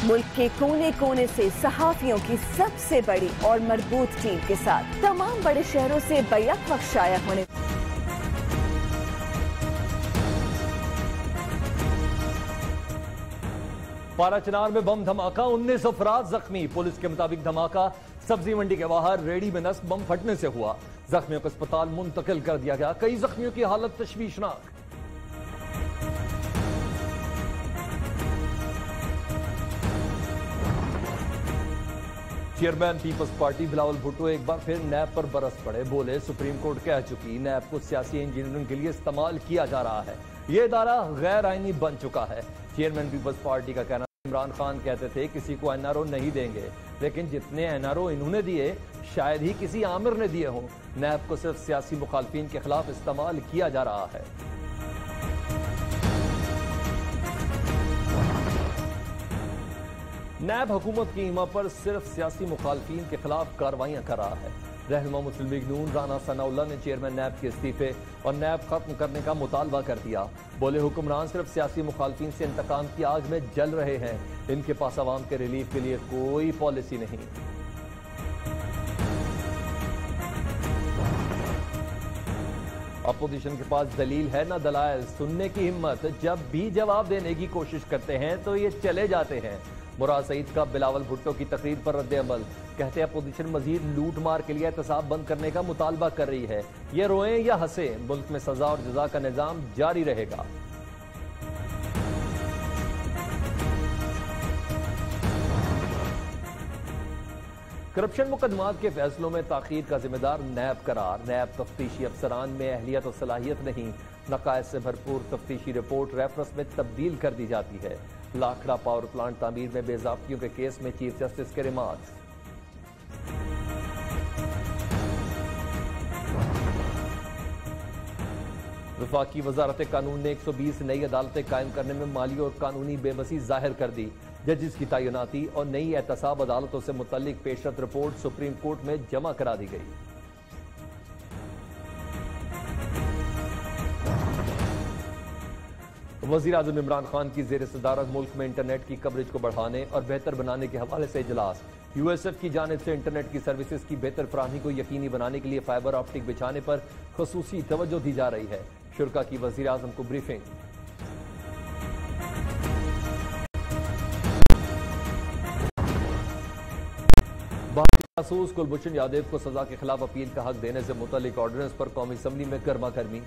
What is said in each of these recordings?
मुल्क के कोने कोने से सहाफियों की सबसे बड़ी और मजबूत टीम के साथ तमाम बड़े शहरों से बैक वक्त शाया होने पाराचनार में बम धमाका, 19 अफराद जख्मी। पुलिस के मुताबिक धमाका सब्जी मंडी के बाहर रेडी में नस्ब बम फटने से हुआ। जख्मियों को अस्पताल मुंतकिल कर दिया गया। कई जख्मियों की हालत तशवीशनाक। चेयरमैन पीपल्स पार्टी बिलावल भुट्टो एक बार फिर नैब पर बरस पड़े। बोले, सुप्रीम कोर्ट कह चुकी, नैब को सियासी इंजीनियरिंग के लिए इस्तेमाल किया जा रहा है। ये इदारा गैर आईनी बन चुका है। चेयरमैन पीपल्स पार्टी का कहना, इमरान खान कहते थे किसी को एनआरओ नहीं देंगे, लेकिन जितने एनआरओ इन्होंने दिए शायद ही किसी आमिर ने दिए हों। नैब को सिर्फ सियासी मुखालफिन के खिलाफ इस्तेमाल किया जा रहा है। नैब हुकूमत की हिम्मत पर सिर्फ सियासी मुखालफिन के खिलाफ कार्रवाइयां कर रहा है। रहनुमा मुस्लिम लीग नून राना सनाउल्लाह ने चेयरमैन नैब के इस्तीफे और नैब खत्म करने का मुतालबा कर दिया। बोले, हुक्मरान सिर्फ सियासी मुखालफिन से इंतकाम की आग में जल रहे हैं। इनके पास अवाम के रिलीफ के लिए कोई पॉलिसी नहीं। अपोजिशन के पास दलील है ना दलाइल, सुनने की हिम्मत। जब भी जवाब देने की कोशिश करते हैं तो ये चले जाते हैं। मुराद सईद का बिलावल भुट्टो की तकरीर पर रद्द अमल। कहते हैं अपोजिशन मजीद लूट मार के लिए एहतसाब बंद करने का मुतालबा कर रही है। ये रोएं या हंसे, मुल्क में सजा और जजा का निजाम जारी रहेगा। करप्शन मुकदमात के फैसलों में ताखीर का जिम्मेदार नैब करार। नैब तफ्तीशी अफसरान में अहलियत और सलाहियत नहीं। नकायद से भरपूर तफ्तीशी रिपोर्ट रेफरेंस में तब्दील कर दी जाती है। लाखड़ा पावर प्लांट तामीर में बेजाब्तियों के केस में चीफ जस्टिस के रिमार्क्स। वफाकी वजारत कानून ने 120 नई अदालतें कायम करने में माली और कानूनी बेबसी जाहिर कर दी। जजिस की तैनाती और नई एहतसाब अदालतों से मुतल्लिक पेशरत रिपोर्ट सुप्रीम कोर्ट में जमा करा दी गई। वजीर आजम इमरान खान की जेर सदारत मुल्क में इंटरनेट की कवरेज को बढ़ाने और बेहतर बनाने के हवाले से इजलास। यूएसएफ की जानिब से इंटरनेट की सर्विसेज की बेहतर फराहमी को यकीनी बनाने के लिए फाइबर ऑप्टिक बिछाने पर खुसूसी तवज्जो दी जा रही है। शुरा की वजीर आजम को ब्रीफिंग। भारतीय जासूस कुलभूषण यादव को सजा के खिलाफ अपील का हक देने से मुतल्लिक ऑर्डिनेंस पर कौमी असम्बली में गर्मा गर्मी।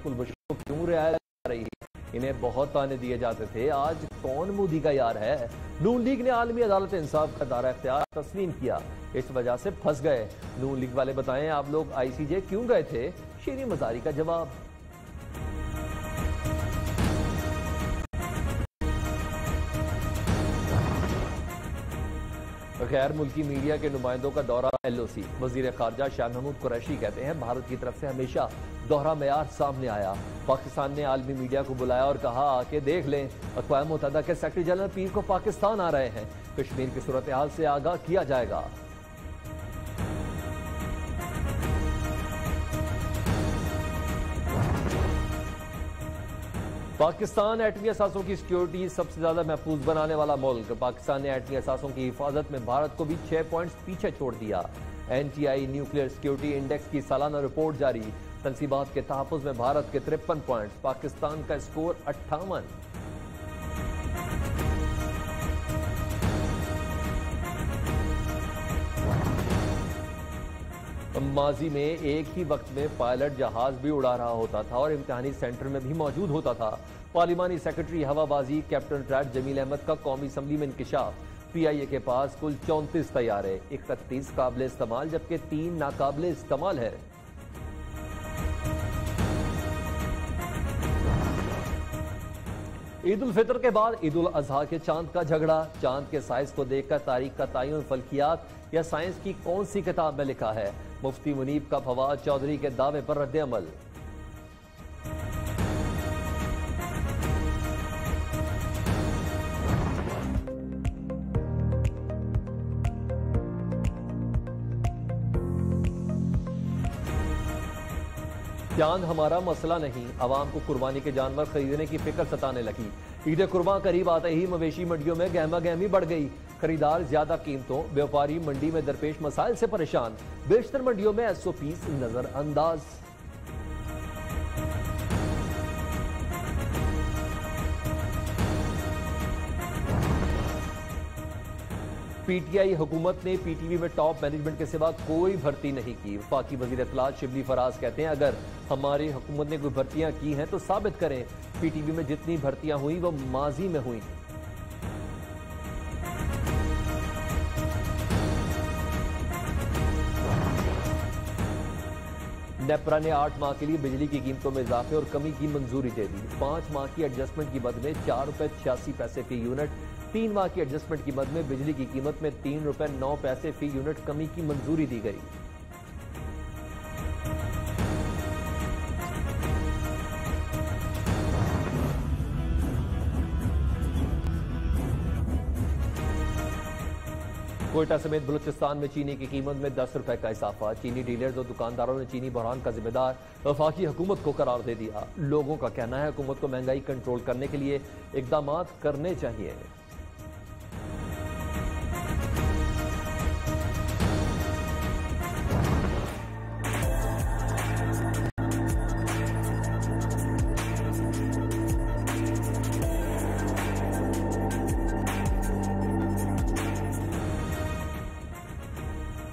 कुलभूषण को क्यों रियायत आ रही है? इन्हें बहुत ताने दिए जाते थे, आज कौन मोदी का यार है? नून लीग ने आलमी अदालत इंसाफ का दायरा इख्तियार तस्लीम किया, इस वजह से फंस गए। नून लीग वाले बताएं, आप लोग आईसीजे क्यों गए थे? शीरी मजारी का जवाब। गैर मुल्की मीडिया के नुमाइंदों का दौरा एलओसी। वजीर खारजा शाह महमूद कुरैशी कहते हैं, भारत की तरफ से हमेशा दोहरा मेयार सामने आया। पाकिस्तान ने आलमी मीडिया को बुलाया और कहा आके देख लें, अक़वाम मुत्तहिदा के सेक्रेटरी जनरल पीर को पाकिस्तान आ रहे हैं, कश्मीर की सूरत हाल से आगाह किया जाएगा। पाकिस्तान एटमी असासों की सिक्योरिटी सबसे ज्यादा महफूज बनाने वाला मुल्क। पाकिस्तान ने एटमी असासों की हिफाजत में भारत को भी 6 पॉइंट्स पीछे छोड़ दिया। एनटीआई न्यूक्लियर सिक्योरिटी इंडेक्स की सालाना रिपोर्ट जारी। तनसीबात के तहफ़्फ़ुज़ में भारत के 53 पॉइंट्स, पाकिस्तान का स्कोर 58। माजी में एक ही वक्त में पायलट जहाज भी उड़ा रहा होता था और इम्तिहानी सेंटर में भी मौजूद होता था। पार्लिमानी सेक्रेटरी हवाबाजी कैप्टन रिटायर्ड जमील अहमद का कौमी असम्बली में इंकिशाफ। पीआईए के पास कुल 34 तैयारे, 31 काबिल इस्तेमाल जबकि 3 नाकाबिल इस्तेमाल है। ईद उल फितर के बाद ईद उल अजहा के चांद का झगड़ा। चांद के साइज को देखकर तारीख का तयन फल्कियात या साइंस की कौन सी किताब में लिखा है? मुफ्ती मुनीब का फवाद चौधरी के दावे पर रद्द अमल। चांद हमारा मसला नहीं, आवाम को कुर्बानी के जानवर खरीदने की फिक्र सताने लगी। ईद कुर्बान करीब आते ही मवेशी मंडियों में गहमा गहमी बढ़ गई। खरीदार ज्यादा कीमतों, व्यापारी मंडी में दरपेश मसाइल से परेशान। बेशतर मंडियों में SOPs नजरअंदाज। PTI हुकूमत ने PTV में टॉप मैनेजमेंट के सिवा कोई भर्ती नहीं की। वफाकी वजीर इत्तलात शिबली फराज कहते हैं, अगर हमारी हुकूमत ने कोई भर्तियां की हैं तो साबित करें। PTV में जितनी भर्तियां हुई वो माजी में हुई। नेपरा ने 8 माह के लिए बिजली की कीमतों में इजाफे और कमी की मंजूरी दे दी। 5 माह की एडजस्टमेंट की मद में ₹4.86 फी यूनिट, 3 माह की एडजस्टमेंट की मद में बिजली की कीमत में ₹3.09 फी यूनिट कमी की मंजूरी दी गई। कोयटा समेत बलूचिस्तान में चीनी की कीमत में ₹10 का इजाफा। चीनी डीलर्स और दुकानदारों ने चीनी बहरान का जिम्मेदार वफाकी हुकूमत को करार दे दिया। लोगों का कहना है हुकूमत को महंगाई कंट्रोल करने के लिए इकदाम करने चाहिए।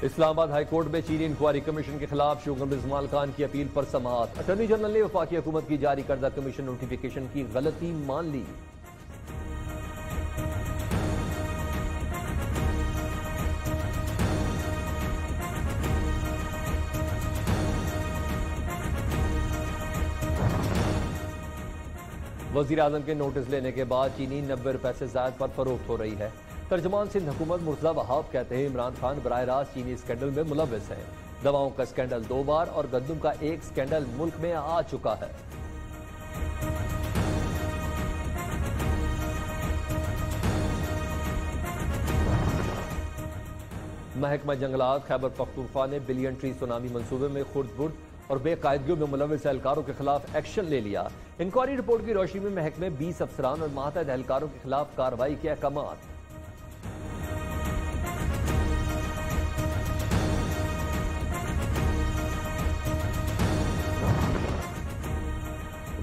इस्लामाबाद हाईकोर्ट में चीनी इंक्वायरी कमीशन के खिलाफ शुगम इस्माइल खान की अपील पर समाअत। अटॉर्नी जनरल ने वफाकी हुकूमत की जारी करदा कमीशन नोटिफिकेशन की गलती मान ली। वजीर आजम के नोटिस लेने के बाद चीनी ₹90 से ज्यादा पर फरोख्त हो रही है। तर्जमान सिंध हुकूमत मुर्तजा वहाब कहते हैं, इमरान खान बराह रास्त चीनी स्कैंडल में मुलव्विस हैं। दवाओं का स्कैंडल 2 बार और गंदम का एक स्कैंडल मुल्क में आ चुका है। महकमा जंगलात खैबर पख्तूनख्वा ने बिलियन ट्री सुनामी मंसूबे में खुर्द-बुर्द और बेकायदगियों में मुलव्विस एहलकारों के खिलाफ एक्शन ले लिया। इंक्वायरी रिपोर्ट की रोशनी में महकमे 20 अफसरान और मातहत एहलकारों के खिलाफ कार्रवाई के अहकामात।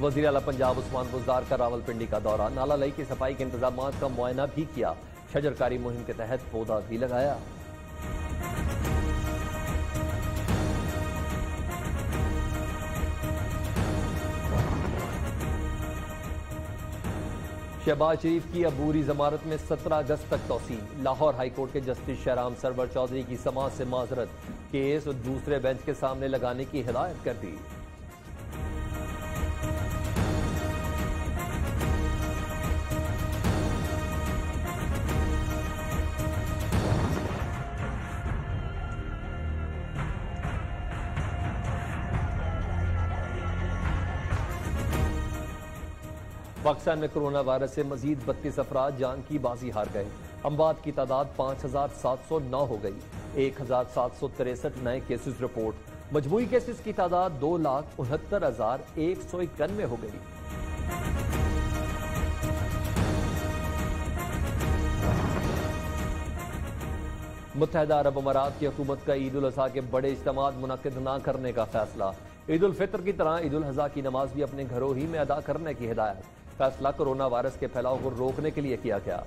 वज़ीर आला पंजाब उस्मान बुज़दार का रावलपिंडी का दौरा। नाला लई की सफाई के इंतजाम का मुआयना भी किया। शजरकारी मुहिम के तहत पौधा भी लगाया। शहबाज शरीफ की अबूरी जमानत में 17 अगस्त तक तौसील। लाहौर हाईकोर्ट के जस्टिस शहराम सरवर चौधरी की समाज से माजरत, केस और दूसरे बेंच के सामने लगाने की हिदायत कर दी। पाकिस्तान में कोरोना वायरस से मजीद 32 अफराद जान की बाजी हार गए। अमवात की तादाद 5709 हो गई। 1763 नए केसेस रिपोर्ट। मजमूई केसेस की तादाद 2,69,191 हो गई। मुत्तहिदा अरब अमारात की हुकूमत का ईद उल अज़हा के बड़े इज्तिमात मुनक्किद न करने का फैसला। ईद उल फितर की तरह ईद उल अज़हा की नमाज भी अपने घरों ही में अदा करने की हिदायत। फैसला कोरोना वायरस के फैलाव को रोकने के लिए किया गया।